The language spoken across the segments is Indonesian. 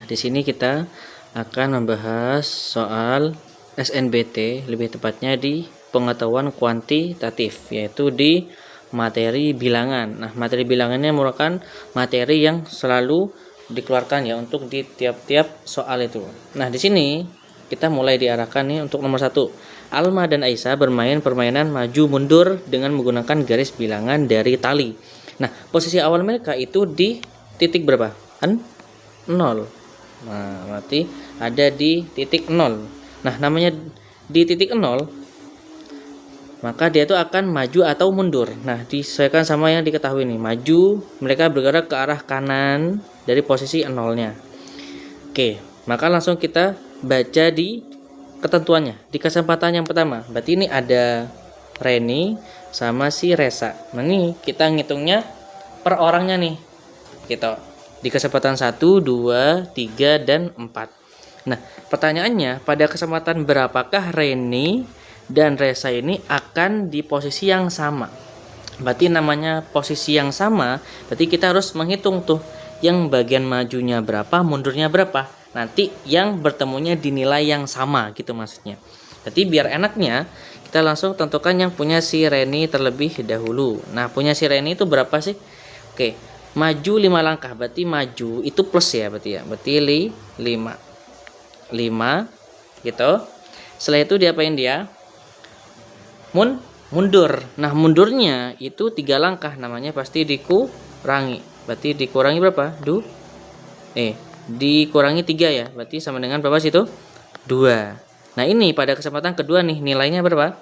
di sini kita akan membahas soal SNBT, lebih tepatnya di pengetahuan kuantitatif, yaitu di materi bilangan. Nah, materi bilangannya merupakan materi yang selalu dikeluarkan ya untuk di tiap-tiap soal itu. Nah, di sini kita mulai diarahkan nih untuk nomor 1. Alma dan Aisyah bermain permainan maju mundur dengan menggunakan garis bilangan dari tali. Nah, posisi awal mereka itu di titik berapa? 0. Nah, berarti ada di titik 0. Nah, namanya di titik 0, maka dia itu akan maju atau mundur. Nah, disesuaikan sama yang diketahui nih. Maju, mereka bergerak ke arah kanan dari posisi 0-nya. Oke, maka langsung kita baca di ketentuannya. Di kesempatan yang pertama, berarti ini ada Reni sama si Resa. Nah, ini kita ngitungnya per orangnya nih. Kita di kesempatan 1, 2, 3, dan 4. Nah, pertanyaannya, pada kesempatan berapakah Reni dan Resa ini akan di posisi yang sama? Berarti namanya posisi yang sama, berarti kita harus menghitung tuh yang bagian majunya berapa, mundurnya berapa. Nanti yang bertemunya di nilai yang sama gitu maksudnya. Jadi biar enaknya kita langsung tentukan yang punya si Reni terlebih dahulu. Nah, punya si Reni itu berapa sih? Oke, maju 5 langkah, berarti maju itu plus ya, berarti 5 gitu. Setelah itu diapain dia? Mundur. Nah, mundurnya itu 3 langkah, namanya pasti dikurangi. Berarti dikurangi berapa? Dikurangi 3 ya. Berarti sama dengan berapa sih itu? 2. Nah, ini pada kesempatan kedua nih, nilainya berapa?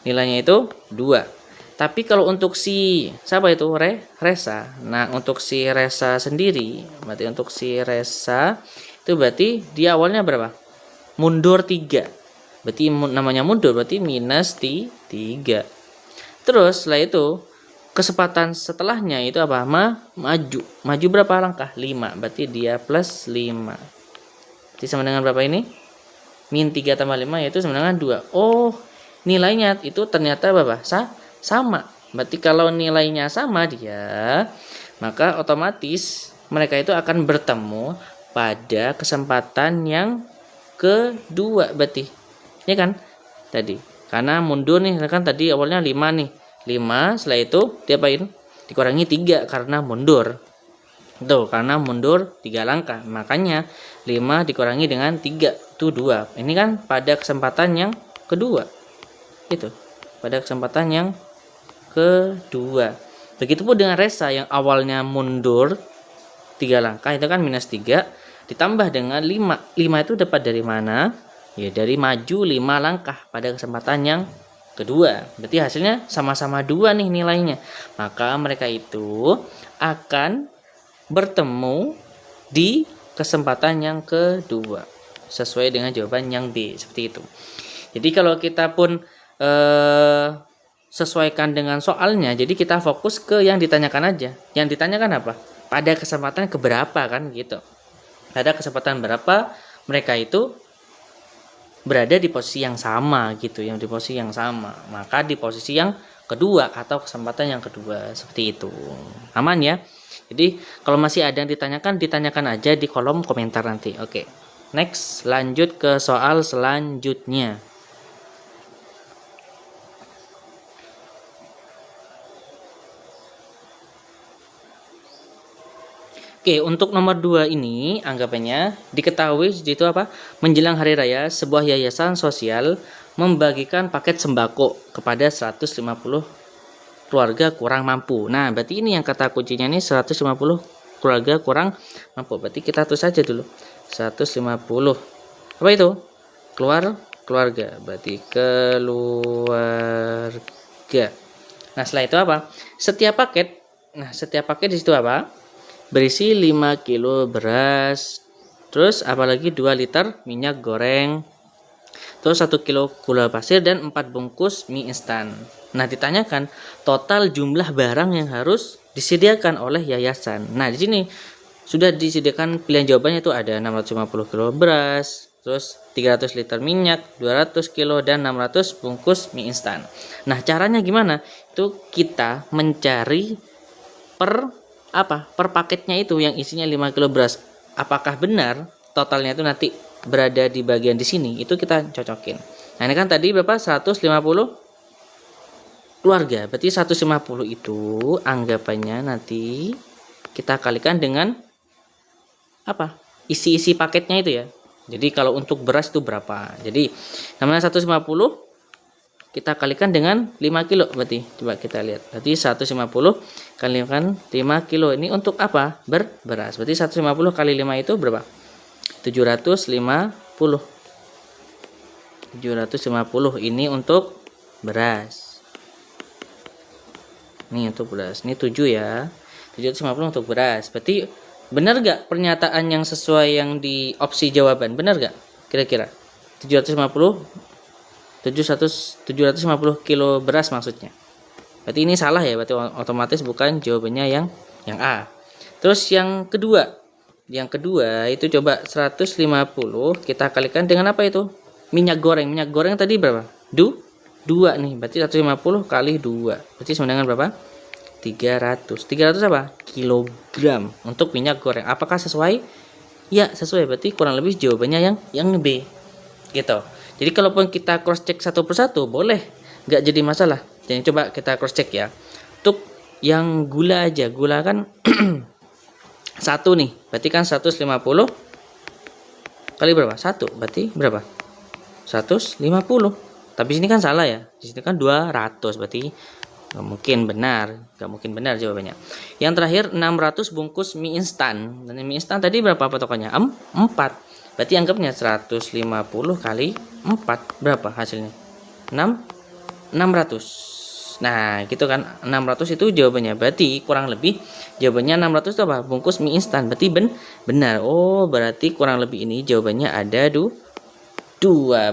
Nilainya itu 2. Tapi kalau untuk si siapa itu? Resa. Nah, untuk si Resa sendiri, berarti untuk si Resa itu berarti dia awalnya berapa? Mundur 3. Berarti namanya mundur, berarti minus 3. Terus setelah itu kesempatan setelahnya itu apa? Maju berapa langkah? 5. Berarti dia plus 5. Berarti sama dengan berapa ini? Min 3 tambah 5 yaitu sama dengan 2. Oh, nilainya itu ternyata berapa? Sama. Berarti kalau nilainya sama dia, maka otomatis mereka itu akan bertemu pada kesempatan yang kedua berarti. Ya kan? Tadi. Karena mundur nih, kan tadi awalnya 5 nih. 5, setelah itu diapain? Dikurangi 3 karena mundur. Tuh, karena mundur 3 langkah. Makanya 5 dikurangi dengan 3 itu 2. Ini kan pada kesempatan yang kedua. Itu. Pada kesempatan yang kedua. Begitupun dengan Resa yang awalnya mundur 3 langkah, itu kan minus 3 ditambah dengan 5. 5 itu dapat dari mana? Ya, dari maju 5 langkah pada kesempatan yang kedua. Berarti hasilnya sama-sama 2 nih nilainya. Maka mereka itu akan bertemu di kesempatan yang kedua. Sesuai dengan jawaban yang B, seperti itu. Jadi kalau kita pun sesuaikan dengan soalnya, jadi kita fokus ke yang ditanyakan aja. Yang ditanyakan apa? Pada kesempatan keberapa kan gitu. Pada kesempatan berapa mereka itu berada di posisi yang sama gitu, yang di posisi yang sama. Maka di posisi yang kedua atau kesempatan yang kedua, seperti itu. Aman ya? Jadi kalau masih ada yang ditanyakan aja di kolom komentar nanti. Oke. Next, lanjut ke soal selanjutnya. Oke, untuk nomor 2 ini anggapannya diketahui itu apa? Menjelang hari raya, sebuah yayasan sosial membagikan paket sembako kepada 150 keluarga kurang mampu. Nah, berarti ini yang kata kuncinya nih 150 keluarga kurang mampu. Berarti kita tulis saja dulu. 150. Apa itu? Keluarga. Berarti keluarga. Nah, setelah itu apa? Setiap paket di situ apa? Berisi 5 kilo beras, terus apalagi 2 liter minyak goreng, terus 1 kilo gula pasir dan 4 bungkus mie instan. Nah, ditanyakan total jumlah barang yang harus disediakan oleh yayasan. Nah, di sini sudah disediakan pilihan jawabannya itu ada 650 kilo beras, terus 300 liter minyak, 200 kilo dan 600 bungkus mie instan. Nah, caranya gimana? Itu kita mencari per paketnya itu yang isinya 5 kilo beras. apakah benar totalnya itu nanti berada di bagian di sini, itu kita cocokin. Nah, ini kan tadi berapa? 150 keluarga. Berarti 150 itu anggapannya nanti kita kalikan dengan apa? Isi-isi paketnya itu ya. Jadi kalau untuk beras itu berapa? Jadi namanya 150 kita kalikan dengan 5 kilo berarti. Coba kita lihat. Berarti 150 kalikan 5 kilo. Ini untuk apa? Beras. Berarti 150 kali 5 itu berapa? 750. 750 ini untuk beras. Ini untuk beras. Ini 7 ya. 750 untuk beras. Berarti benar gak pernyataan yang sesuai yang di opsi jawaban? Benar gak? Kira-kira 750 kilo beras maksudnya. Berarti ini salah ya. Berarti otomatis bukan jawabannya yang A. Terus yang kedua. Yang kedua itu coba 150 kita kalikan dengan apa itu? Minyak goreng. Minyak goreng tadi berapa? 2 nih. Berarti 150 kali 2. Berarti sama dengan berapa? 300. 300 apa? Kilogram untuk minyak goreng. Apakah sesuai? Ya, sesuai. Berarti kurang lebih jawabannya yang B. Gitu. Jadi kalaupun kita cross check satu persatu boleh, nggak jadi masalah. Jadi coba kita cross check ya. Untuk yang gula aja, gula kan satu nih, berarti kan 150 kali berapa? 1, berarti berapa? 150. Tapi sini kan salah ya. Di sini kan 200, berarti nggak mungkin benar jawabannya. Yang terakhir 600 bungkus mie instan. Dan mie instan tadi berapa patokannya? 4. Berarti anggapnya 150 kali 4. Berapa hasilnya? 600. Nah, gitu kan. 600 itu jawabannya. Berarti kurang lebih jawabannya 600 itu apa? Bungkus mie instan. Berarti benar. Oh, berarti kurang lebih ini jawabannya ada 2.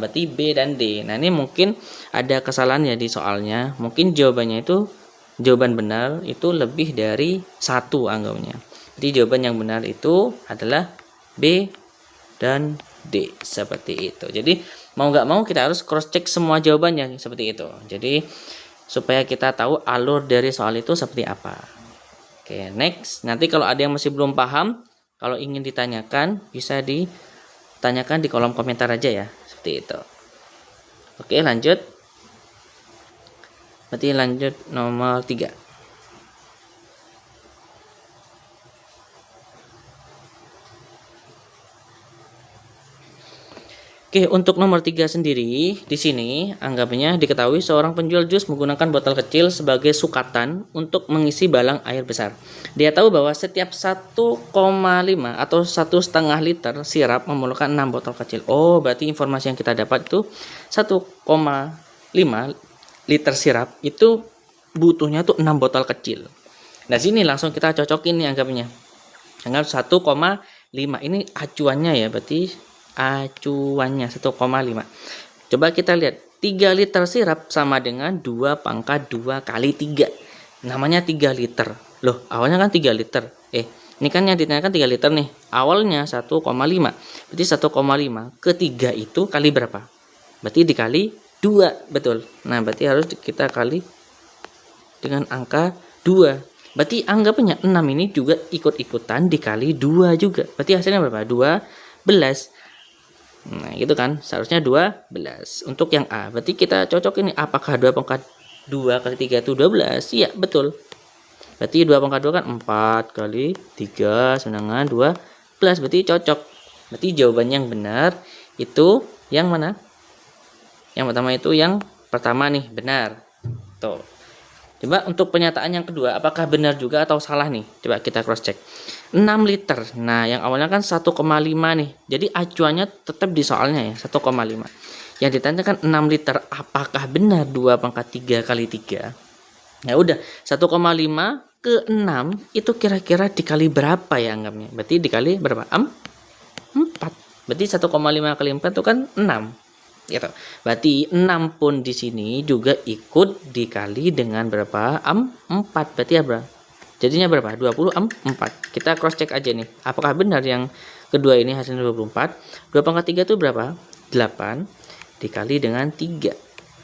Berarti B dan D. Nah, ini mungkin ada kesalahan ya di soalnya. Mungkin jawabannya itu, jawaban benar itu lebih dari 1 anggapnya. Jadi jawaban yang benar itu adalah B dan D, seperti itu. Jadi mau nggak mau kita harus cross check semua jawabannya seperti itu. Jadi supaya kita tahu alur dari soal itu seperti apa. Oke, next. Nanti kalau ada yang masih belum paham, kalau ingin ditanyakan bisa ditanyakan di kolom komentar aja ya, seperti itu. Oke, lanjut. Berarti lanjut nomor 3. Oke, untuk nomor 3 sendiri, di sini anggapnya diketahui seorang penjual jus menggunakan botol kecil sebagai sukatan untuk mengisi balang air besar. Dia tahu bahwa setiap 1,5 atau 1,5 liter sirap memerlukan 6 botol kecil. Oh, berarti informasi yang kita dapat itu 1,5 liter sirap itu butuhnya tuh 6 botol kecil. Nah, sini langsung kita cocokin nih anggapnya. Anggap 1,5. Ini acuannya ya, berarti acuannya 1,5. Coba kita lihat 3 liter sirap sama dengan 2 pangkat 2 kali 3. Namanya 3 liter. Loh, awalnya kan 3 liter. Ini kan yang ditanyakan 3 liter nih. Awalnya 1,5. Berarti 1,5 ke 3 itu kali berapa? Berarti dikali 2, betul. Nah, berarti harus kita kali dengan angka 2. Berarti anggapannya 6 ini juga ikut-ikutan dikali 2 juga. Berarti hasilnya berapa? 12. Nah, gitu kan. Seharusnya 12. Untuk yang A, berarti kita cocok ini. Apakah 2 pangkat 2 kali 3 itu 12? Iya, betul. Berarti 2 pangkat 2 kan 4 kali 3 sama dengan 12. Berarti cocok. Berarti jawaban yang benar itu yang mana? Yang pertama itu yang pertama nih, benar. Tuh. Coba untuk pernyataan yang kedua, apakah benar juga atau salah nih? Coba kita cross check. 6 liter. Nah, yang awalnya kan 1,5 nih. Jadi acuannya tetap di soalnya ya, 1,5. Yang ditanyakan 6 liter, apakah benar 2 pangkat 3 kali 3? Ya udah, 1,5 ke 6 itu kira-kira dikali berapa ya anggapnya? Berarti dikali berapa? 4. Berarti 1,5 kali 4 itu kan 6. Gitu. Berarti 6 pun di sini juga ikut dikali dengan berapa? 4. Berarti ya berapa? Jadinya berapa? 24. Kita cross check aja nih. Apakah benar yang kedua ini hasilnya 24? 2 pangkat 3 itu berapa? 8 dikali dengan 3.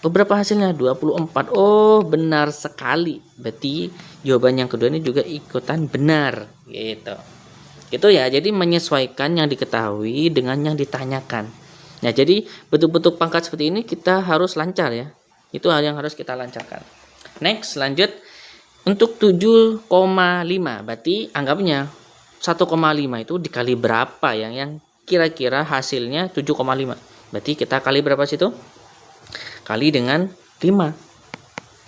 Oh, berapa hasilnya? 24. Oh, benar sekali. Berarti jawaban yang kedua ini juga ikutan benar. Gitu. Gitu ya. Jadi menyesuaikan yang diketahui dengan yang ditanyakan. Nah, jadi bentuk-bentuk pangkat seperti ini kita harus lancar ya. Itu hal yang harus kita lancarkan. Next, lanjut. Untuk 7,5 berarti anggapnya 1,5 itu dikali berapa ya? Yang kira-kira hasilnya 7,5. Berarti kita kali berapa situ? Kali dengan 5.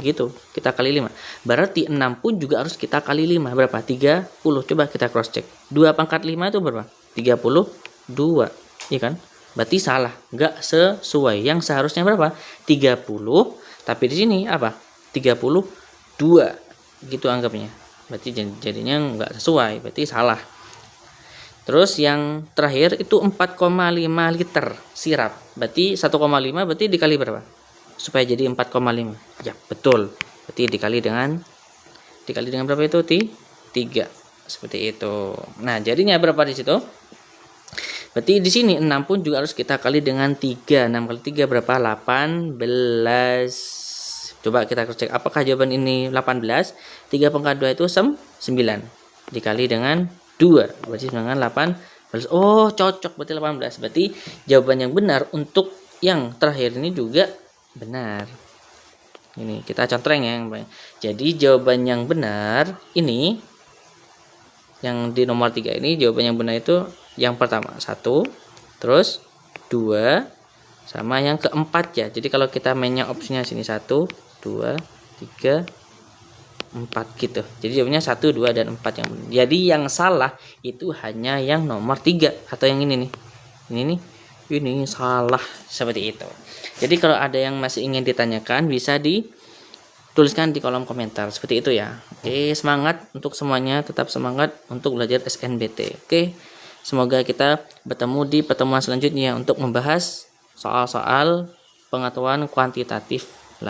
Gitu, kita kali 5. Berarti 6 pun juga harus kita kali 5. Berapa? 30. Coba kita cross check. 2 pangkat 5 itu berapa? 32. Iya kan? Berarti salah, nggak sesuai. Yang seharusnya berapa? 30, tapi di sini apa? 32. Gitu anggapnya. Berarti jadinya nggak sesuai, berarti salah. Terus yang terakhir itu 4,5 liter sirap. Berarti 1,5 berarti dikali berapa? Supaya jadi 4,5. Ya, betul. Berarti dikali dengan berapa itu? 3. Seperti itu. Nah, jadinya berapa di situ? Berarti di sini 6 pun juga harus kita kali dengan 3. 6 kali 3 berapa? 18. Coba kita cek apakah jawaban ini 18. 3 pangkat 2 itu 9. Dikali dengan 2. Berarti dengan 18. Oh, cocok berarti 18. Berarti jawaban yang benar untuk yang terakhir ini juga benar. Ini kita contreng ya. Jadi jawaban yang benar ini yang di nomor 3 ini, jawaban yang benar itu yang pertama 1, terus 2, sama yang keempat ya. Jadi kalau kita mainnya opsinya sini 1, 2, 3, 4 gitu. Jadi jawabannya 1, 2, dan 4 yang benar. Jadi yang salah itu hanya yang nomor 3 atau yang ini nih. Ini salah, seperti itu. Jadi kalau ada yang masih ingin ditanyakan bisa dituliskan di kolom komentar seperti itu ya. Oke, semangat untuk semuanya, tetap semangat untuk belajar SNBT. Oke. Semoga kita bertemu di pertemuan selanjutnya untuk membahas soal-soal pengetahuan kuantitatif